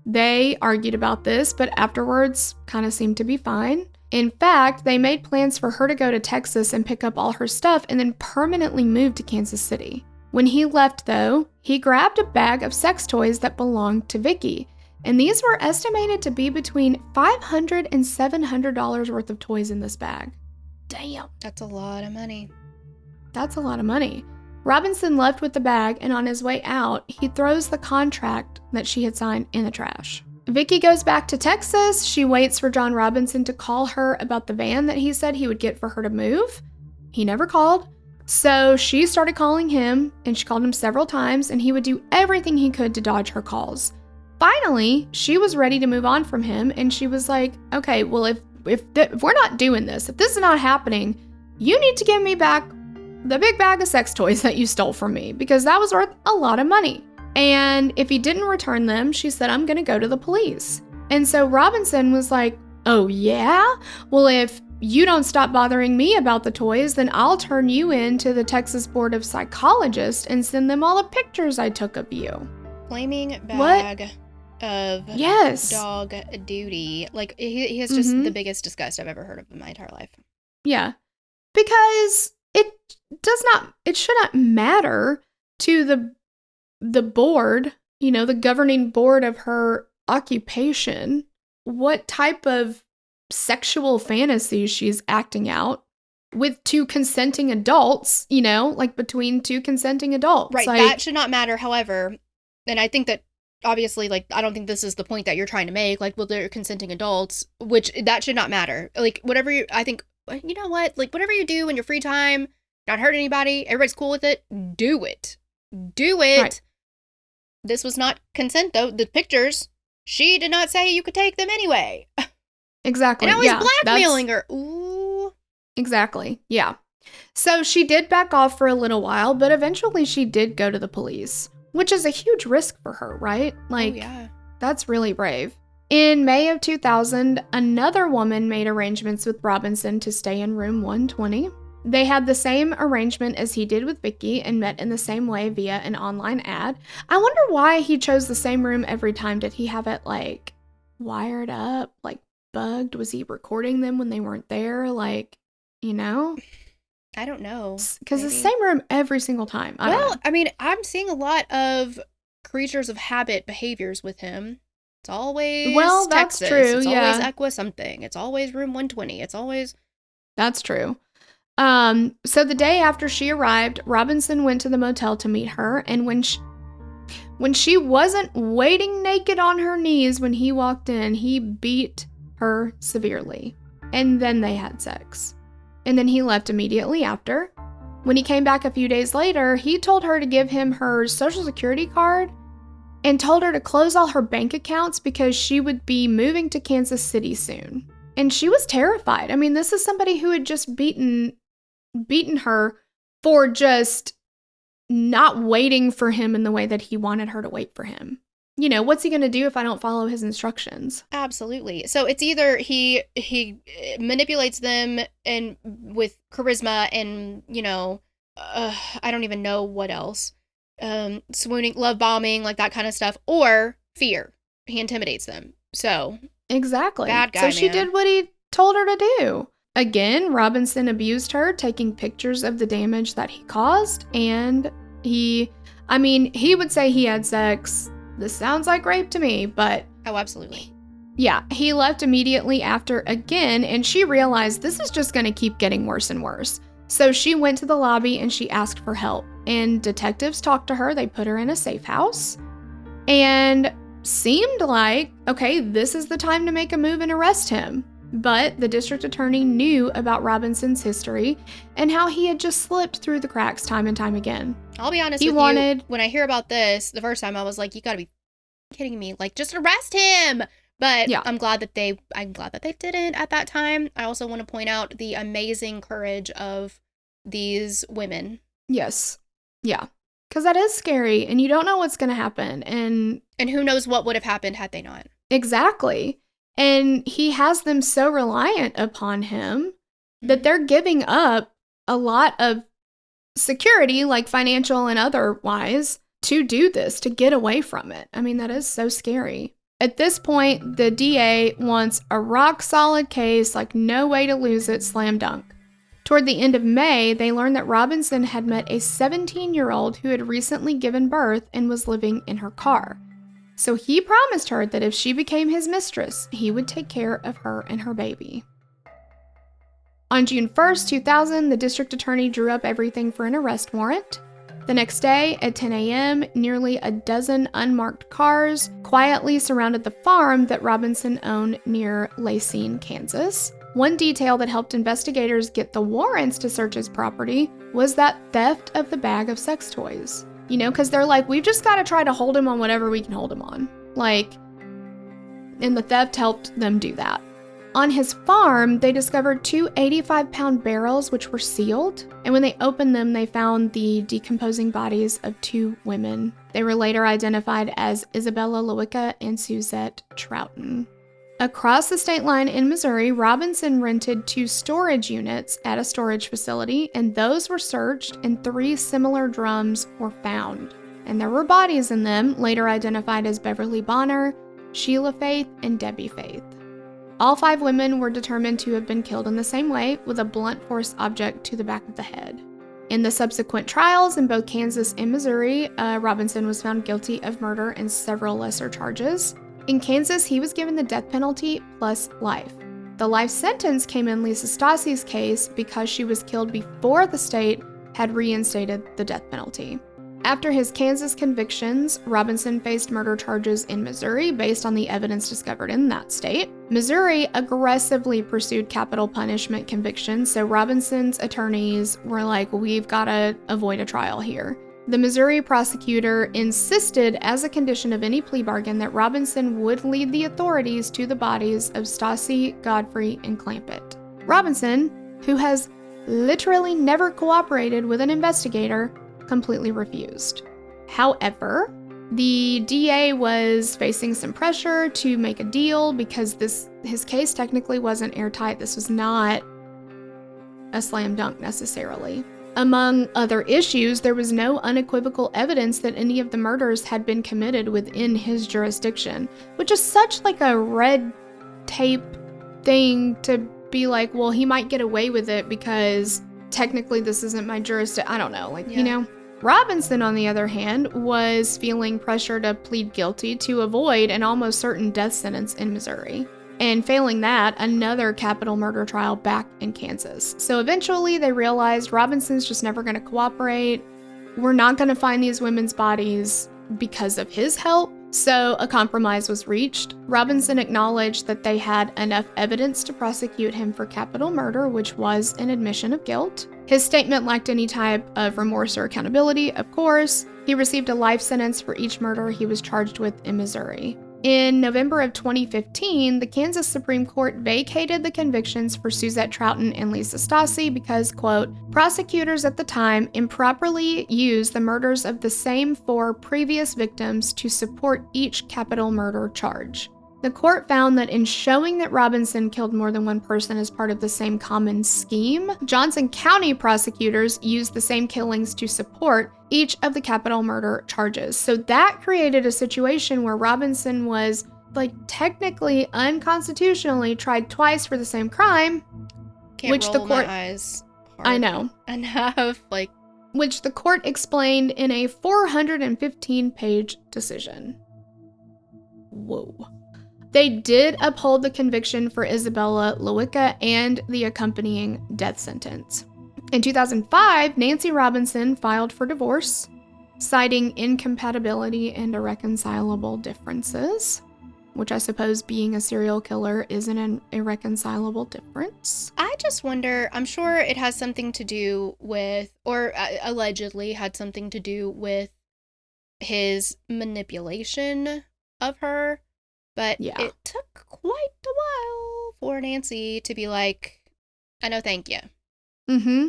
They argued about this, but afterwards kind of seemed to be fine. In fact, they made plans for her to go to Texas and pick up all her stuff and then permanently move to Kansas City. When he left, though, he grabbed a bag of sex toys that belonged to Vicky, and these were estimated to be between $500 and $700 worth of toys in this bag. Damn. That's a lot of money. That's a lot of money. Robinson left with the bag, and on his way out, he throws the contract that she had signed in the trash. Vicky goes back to Texas. She waits for John Robinson to call her about the van that he said he would get for her to move. He never called. So she started calling him, and she called him several times, and he would do everything he could to dodge her calls. Finally, she was ready to move on from him, and she was like, okay, well, if we're not doing this, if this is not happening, you need to give me back the big bag of sex toys that you stole from me, because that was worth a lot of money. And if he didn't return them, she said, I'm going to go to the police. And so Robinson was like, oh, yeah? Well, if you don't stop bothering me about the toys, then I'll turn you in to the Texas Board of Psychologists and send them all the pictures I took of you. Flaming bag of dog duty. Like, he has just the biggest disgust I've ever heard of in my entire life. Yeah. Because it should not matter to the board, you know, the governing board of her occupation, what type of sexual fantasies she's acting out with two consenting adults, you know, like between two consenting adults. Right, like, that should not matter. However, and I think that obviously, like, I don't think this is the point that you're trying to make. Like, well, they're consenting adults, which that should not matter. Like, whatever I think, you know what? Like, whatever you do in your free time, not hurt anybody, everybody's cool with it, do it. Do it. Right. This was not consent, though. The pictures, she did not say you could take them anyway. Exactly. And I was blackmailing her. Ooh. Exactly. Yeah. So she did back off for a little while, but eventually she did go to the police, which is a huge risk for her, right? Like, yeah. That's really brave. In May of 2000, another woman made arrangements with Robinson to stay in room 120. They had the same arrangement as he did with Vicky and met in the same way via an online ad. I wonder why he chose the same room every time. Did he have it, like, wired up, like, bugged? Was he recording them when they weren't there? Like, you know? I don't know. Because the same room every single time. I mean, I'm seeing a lot of creatures of habit behaviors with him. It's always that's Texas. true. It's yeah. always Equa something. It's always room 120. It's always... That's true. So the day after she arrived, Robinson went to the motel to meet her, and when she wasn't waiting naked on her knees when he walked in, he beat her severely. And then they had sex. And then he left immediately after. When he came back a few days later, he told her to give him her social security card and told her to close all her bank accounts because she would be moving to Kansas City soon. And she was terrified. I mean, this is somebody who had just beaten her for just not waiting for him in the way that he wanted her to wait for him. You know, what's he going to do if I don't follow his instructions? Absolutely. So it's either he manipulates them and with charisma and, you know, I don't even know what else. Swooning, love bombing, like that kind of stuff, or fear. He intimidates them. So exactly. Bad guy, so she did what he told her to do. Again, Robinson abused her, taking pictures of the damage that he caused, and he would say he had sex. This sounds like rape to me, but... Oh, absolutely. Yeah, he left immediately after again, and she realized this is just going to keep getting worse and worse. So she went to the lobby and she asked for help, and detectives talked to her. They put her in a safe house, and seemed like, okay, this is the time to make a move and arrest him. But the district attorney knew about Robinson's history and how he had just slipped through the cracks time and time again. I'll be honest with you, when I hear about this, the first time I was like, you gotta be kidding me. Like, just arrest him! But yeah. I'm glad that they didn't at that time. I also want to point out the amazing courage of these women. Yes. Yeah. Because that is scary, and you don't know what's going to happen. And who knows what would have happened had they not. Exactly. And he has them so reliant upon him that they're giving up a lot of security, like financial and otherwise, to do this, to get away from it. I mean, that is so scary. At this point, the DA wants a rock-solid case, like no way to lose it, slam dunk. Toward the end of May, they learned that Robinson had met a 17-year-old who had recently given birth and was living in her car. So he promised her that if she became his mistress, he would take care of her and her baby. On June 1st, 2000, the district attorney drew up everything for an arrest warrant. The next day, at 10 a.m., nearly a dozen unmarked cars quietly surrounded the farm that Robinson owned near Lacine, Kansas. One detail that helped investigators get the warrants to search his property was that theft of the bag of sex toys. You know, because they're like, we've just got to try to hold him on whatever we can hold him on. Like, and the theft helped them do that. On his farm, they discovered two 85-pound barrels which were sealed, and when they opened them, they found the decomposing bodies of two women. They were later identified as Isabella Luika and Suzette Trouten. Across the state line in Missouri, Robinson rented two storage units at a storage facility, and those were searched, and 3 similar drums were found. And there were bodies in them, later identified as Beverly Bonner, Sheila Faith, and Debbie Faith. All 5 women were determined to have been killed in the same way, with a blunt force object to the back of the head. In the subsequent trials in both Kansas and Missouri, Robinson was found guilty of murder and several lesser charges. In Kansas, he was given the death penalty plus life. The life sentence came in Lisa Stasi's case because she was killed before the state had reinstated the death penalty. After his Kansas convictions, Robinson faced murder charges in Missouri based on the evidence discovered in that state. Missouri aggressively pursued capital punishment convictions, so Robinson's attorneys were like, we've got to avoid a trial here. The Missouri prosecutor insisted as a condition of any plea bargain that Robinson would lead the authorities to the bodies of Stasi, Godfrey, and Clampett. Robinson, who has literally never cooperated with an investigator, completely refused. However, the DA was facing some pressure to make a deal because his case technically wasn't airtight. This was not a slam dunk necessarily. Among other issues, there was no unequivocal evidence that any of the murders had been committed within his jurisdiction, which is such like a red tape thing to be like, well, he might get away with it because technically this isn't my jurisdiction. I don't know, you know. Robinson, on the other hand, was feeling pressure to plead guilty to avoid an almost certain death sentence in Missouri. And failing that, another capital murder trial back in Kansas. So eventually they realized Robinson's just never going to cooperate. We're not going to find these women's bodies because of his help. So a compromise was reached. Robinson acknowledged that they had enough evidence to prosecute him for capital murder, which was an admission of guilt. His statement lacked any type of remorse or accountability, of course. He received a life sentence for each murder he was charged with in Missouri. In November of 2015, the Kansas Supreme Court vacated the convictions for Suzette Trouten and Lisa Stasi because, quote, prosecutors at the time improperly used the murders of the same 4 previous victims to support each capital murder charge. The court found that in showing that Robinson killed more than one person as part of the same common scheme, Johnson County prosecutors used the same killings to support each of the capital murder charges. So that created a situation where Robinson was, technically unconstitutionally tried twice for the same crime, Can't which roll the court, my eyes hard I know, enough, which the court explained in a 415-page decision. Whoa. They did uphold the conviction for Isabella Luika and the accompanying death sentence. In 2005, Nancy Robinson filed for divorce, citing incompatibility and irreconcilable differences, which I suppose being a serial killer isn't an irreconcilable difference. I just wonder, I'm sure it has something to do with, or allegedly had something to do with his manipulation of her. But yeah, it took quite a while for Nancy to be like, I know, thank you. Mm-hmm.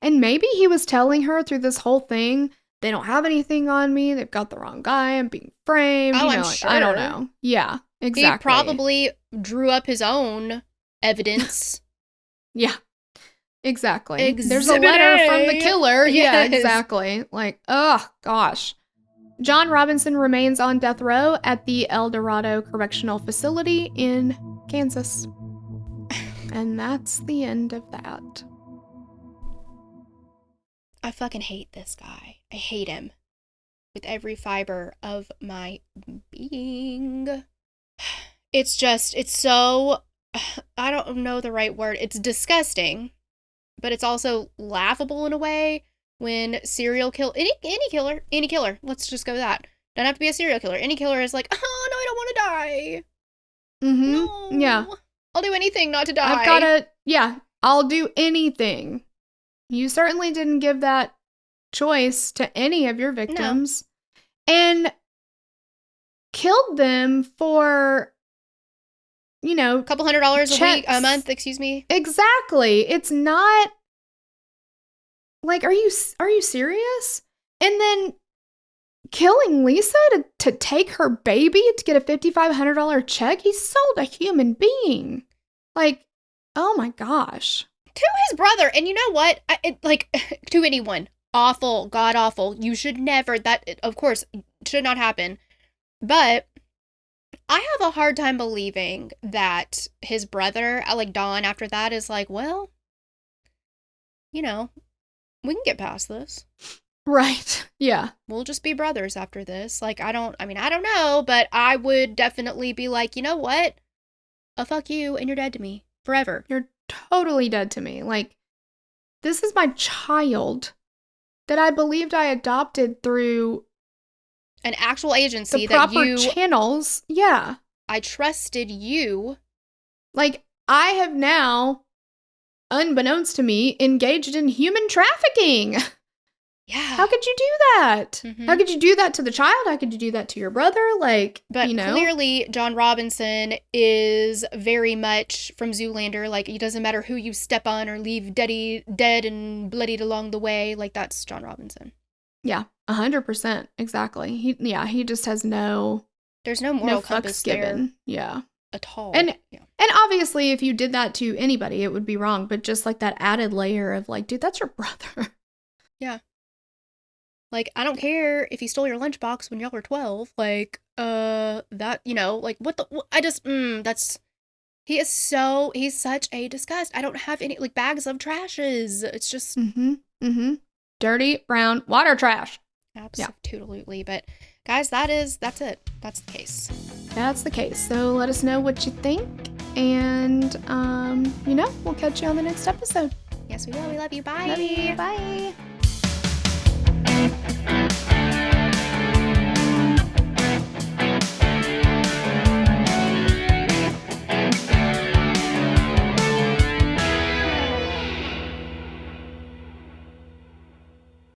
And maybe he was telling her through this whole thing, they don't have anything on me, they've got the wrong guy, I'm being framed. Oh, I'm sure. I don't know. Yeah, exactly. He probably drew up his own evidence. Yeah, exactly. Exhibit There's a letter A. from the killer. Yes. Yeah, exactly. Oh, gosh. John Robinson remains on death row at the El Dorado Correctional Facility in Kansas. And that's the end of that. I fucking hate this guy. I hate him with every fiber of my being. It's so, I don't know the right word. It's disgusting, but it's also laughable in a way. When serial any killer, let's just go with that. Don't have to be a serial killer. Any killer is like, oh no, I don't want to die. Mm-hmm. No. Yeah. I'll do anything not to die. I'll do anything. You certainly didn't give that choice to any of your victims. No. And killed them for a couple $100 a week, a checks. month, excuse me. Exactly. It's not like, are you serious? And then killing Lisa to take her baby to get a $5,500 check. He sold a human being. Like, oh my gosh. To his brother. And you know what? To anyone. Awful. God awful. You should never. That, of course, should not happen. But I have a hard time believing that his brother, like Don, after that is like, well, we can get past this. Right. Yeah. We'll just be brothers after this. Like, I don't know, but I would definitely be like, you know what? Fuck you, and you're dead to me. Forever. You're totally dead to me. Like, this is my child that I believed I adopted through an actual agency the proper channels. Yeah. I trusted you. Like, I have now, unbeknownst to me, engaged in human trafficking. Yeah. How could you do that? Mm-hmm. How could you do that to the child? How could you do that to your brother? Like, but clearly John Robinson is very much from Zoolander. Like, it doesn't matter who you step on or leave dead and bloodied along the way. Like, that's John Robinson. Yeah, 100%. Exactly. He just has there's no moral compass given. there. Yeah. At all. And obviously if you did that to anybody, it would be wrong. But just like that added layer of like, dude, that's your brother. Yeah. Like, I don't care if he stole your lunchbox when y'all were 12. Like, that, like, he's such a disgust. I don't have any, like, bags of trashes. It's just. Dirty, brown, water trash. Absolutely. Yeah. But, guys, that's it. That's the case. That's the case. So let us know what you think. And, we'll catch you on the next episode. Yes, we will. We love you. Bye. Love you. Bye.